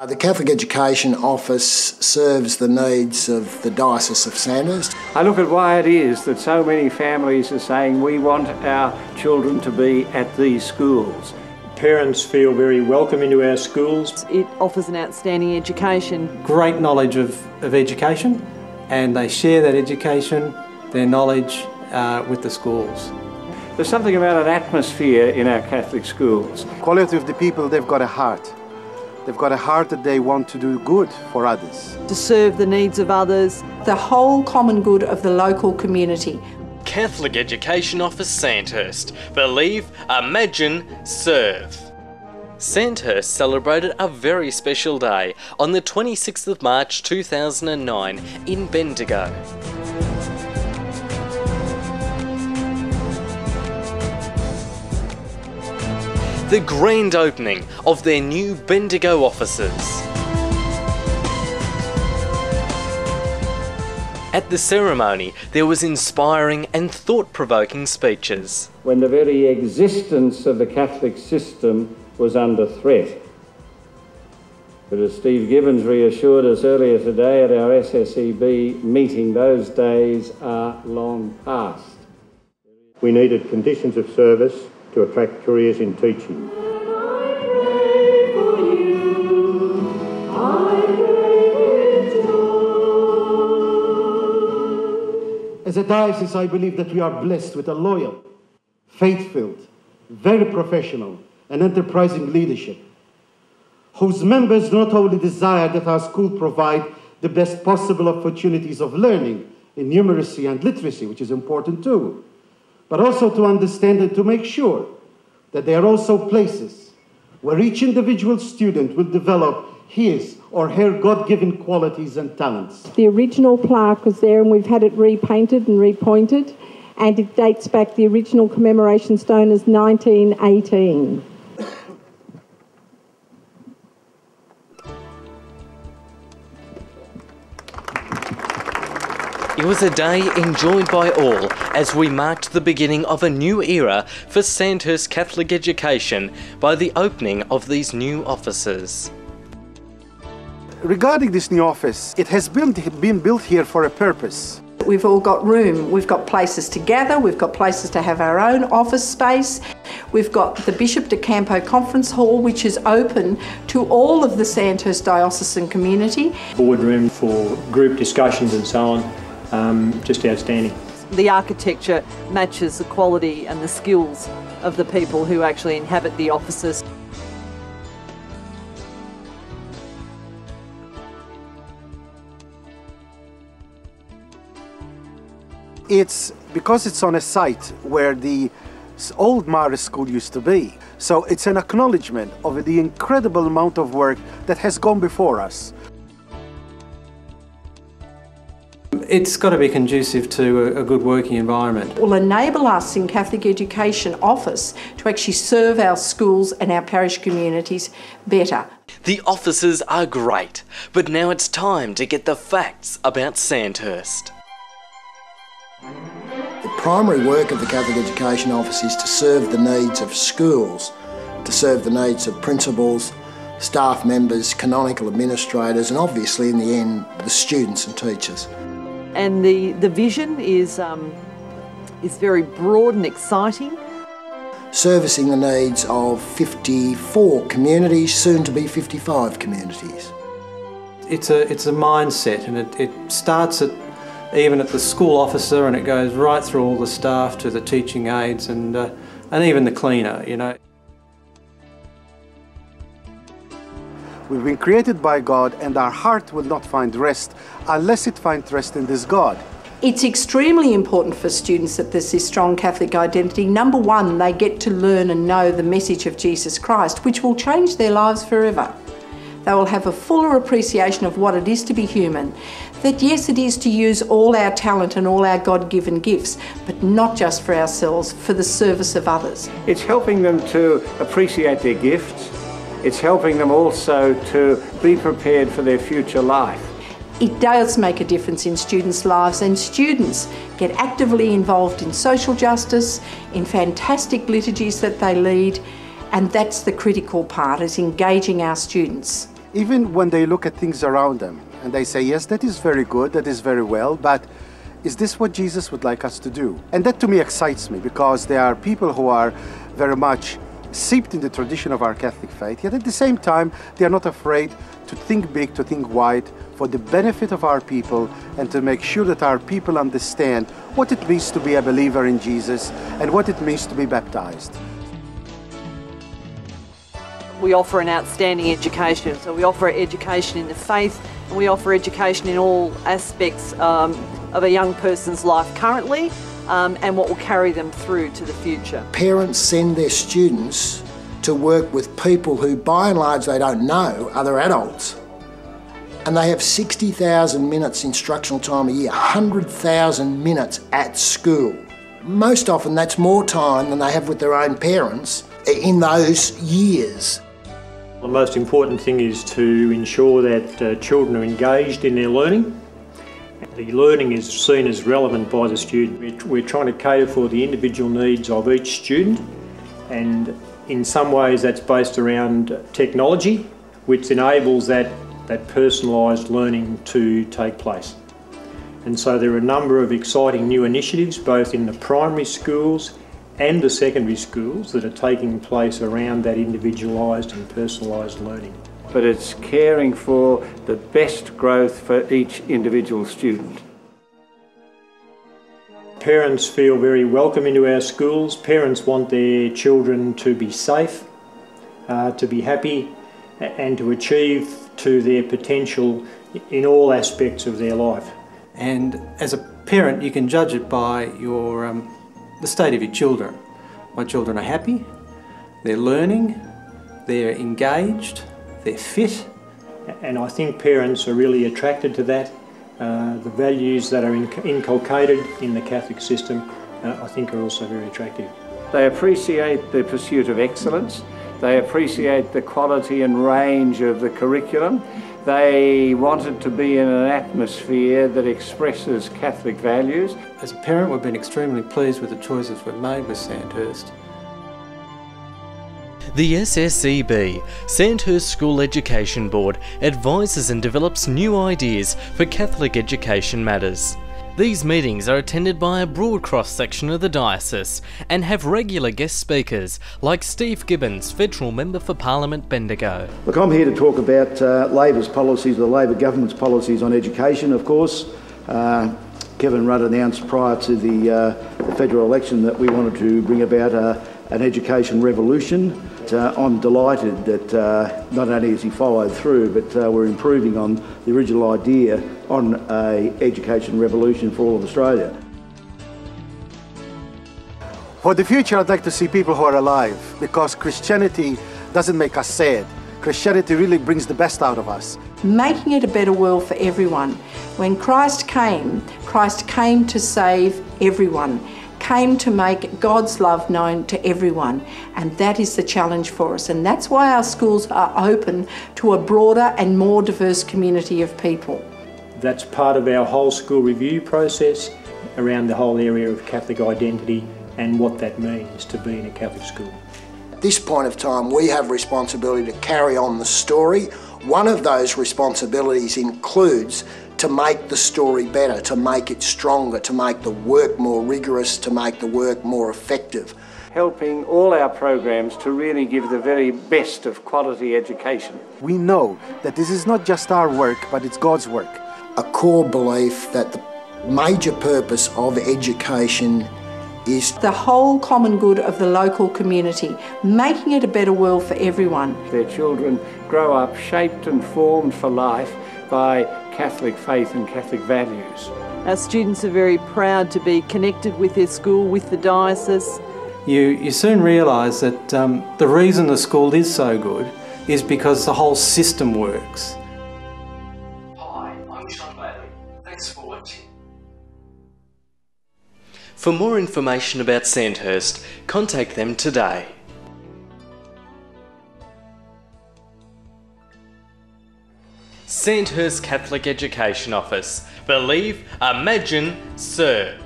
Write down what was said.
The Catholic Education Office serves the needs of the Diocese of Sandhurst. I look at why it is that so many families are saying we want our children to be at these schools. Parents feel very welcome into our schools. It offers an outstanding education. Great knowledge of education, and they share that education, their knowledge with the schools. There's something about an atmosphere in our Catholic schools. Quality of the people, they've got a heart. They've got a heart that they want to do good for others. To serve the needs of others. The whole common good of the local community. Catholic Education Office Sandhurst. Believe, imagine, serve. Sandhurst celebrated a very special day on the 26th of March 2009 in Bendigo. The grand opening of their new Bendigo offices. At the ceremony, there was inspiring and thought-provoking speeches. When the very existence of the Catholic system was under threat. But as Steve Gibbons reassured us earlier today at our SSEB meeting, those days are long past. We needed conditions of service to attract careers in teaching. As a diocese, I believe that we are blessed with a loyal, faith-filled, very professional and enterprising leadership, whose members not only desire that our school provide the best possible opportunities of learning in numeracy and literacy, which is important too, but also to understand and to make sure that there are also places where each individual student will develop his or her God-given qualities and talents. The original plaque was there and we've had it repainted and repointed, and it dates back, the original commemoration stone is 1918. It was a day enjoyed by all as we marked the beginning of a new era for Sandhurst Catholic Education by the opening of these new offices. Regarding this new office, it has been built here for a purpose. We've all got room, we've got places to gather, we've got places to have our own office space. We've got the Bishop de Campo Conference Hall, which is open to all of the Sandhurst diocesan community. Boardroom for group discussions and so on. Just outstanding. The architecture matches the quality and the skills of the people who actually inhabit the offices. It's because it's on a site where the old Mara School used to be. So it's an acknowledgement of the incredible amount of work that has gone before us. It's got to be conducive to a good working environment. It will enable us in Catholic Education Office to actually serve our schools and our parish communities better. The offices are great, but now it's time to get the facts about Sandhurst. The primary work of the Catholic Education Office is to serve the needs of schools, to serve the needs of principals, staff members, canonical administrators, and obviously in the end the students and teachers. And the vision is very broad and exciting. Servicing the needs of 54 communities, soon to be 55 communities. It's a mindset, and it starts even at the school officer, and it goes right through all the staff to the teaching aides and even the cleaner, you know. We've been created by God, and our heart will not find rest unless it finds rest in this God. It's extremely important for students that there's this strong Catholic identity. Number one, they get to learn and know the message of Jesus Christ, which will change their lives forever. They will have a fuller appreciation of what it is to be human. That yes, it is to use all our talent and all our God-given gifts, but not just for ourselves, for the service of others. It's helping them to appreciate their gifts. It's helping them also to be prepared for their future life. It does make a difference in students' lives, and students get actively involved in social justice, in fantastic liturgies that they lead, and that's the critical part, is engaging our students. even when they look at things around them and they say, yes, that is very good, that is very well, but is this what Jesus would like us to do? And that to me excites me, because there are people who are very much steeped in the tradition of our Catholic faith, yet at the same time they are not afraid to think big, to think wide, for the benefit of our people, and to make sure that our people understand what it means to be a believer in Jesus and what it means to be baptized. We offer an outstanding education, so we offer education in the faith, and we offer education in all aspects of a young person's life currently, and what will carry them through to the future. Parents send their students to work with people who by and large they don't know, other adults. And they have 60,000 minutes instructional time a year, 100,000 minutes at school. Most often that's more time than they have with their own parents in those years. The most important thing is to ensure that children are engaged in their learning. The learning is seen as relevant by the student. We're trying to cater for the individual needs of each student, and in some ways that's based around technology, which enables that personalised learning to take place. And so there are a number of exciting new initiatives, both in the primary schools and the secondary schools, that are taking place around that individualised and personalised learning. But it's caring for the best growth for each individual student. Parents feel very welcome into our schools. Parents want their children to be safe, to be happy, and to achieve to their potential in all aspects of their life. And as a parent, you can judge it by the state of your children. My children are happy, they're learning, they're engaged, they're fit. And I think parents are really attracted to that. The values that are inculcated in the Catholic system, I think, are also very attractive. They appreciate the pursuit of excellence. They appreciate the quality and range of the curriculum. They want it to be in an atmosphere that expresses Catholic values. As a parent, we've been extremely pleased with the choices we've made with Sandhurst. The SSEB, Sandhurst School Education Board, advises and develops new ideas for Catholic education matters. These meetings are attended by a broad cross-section of the diocese and have regular guest speakers like Steve Gibbons, Federal Member for Parliament Bendigo. Look, I'm here to talk about Labor's policies, the Labor government's policies on education, of course. Kevin Rudd announced prior to the federal election that we wanted to bring about an education revolution. I'm delighted that not only has he followed through, but we're improving on the original idea on an education revolution for all of Australia. For the future, I'd like to see people who are alive, because Christianity doesn't make us sad. Christianity really brings the best out of us. Making it a better world for everyone. When Christ came to save everyone, came to make God's love known to everyone, and that is the challenge for us, and that's why our schools are open to a broader and more diverse community of people. That's part of our whole school review process around the whole area of Catholic identity and what that means to be in a Catholic school. At this point of time, we have responsibility to carry on the story. One of those responsibilities includes to make the story better, to make it stronger, to make the work more rigorous, to make the work more effective. Helping all our programs to really give the very best of quality education. We know that this is not just our work, but it's God's work. A core belief that the major purpose of education is the whole common good of the local community, making it a better world for everyone. Their children grow up shaped and formed for life by Catholic faith and Catholic values. Our students are very proud to be connected with their school, with the diocese. You soon realise that the reason the school is so good is because the whole system works. Hi, I'm Sean Bailey. Thanks for watching. For more information about Sandhurst, contact them today. Sandhurst Catholic Education Office. Believe, imagine, serve.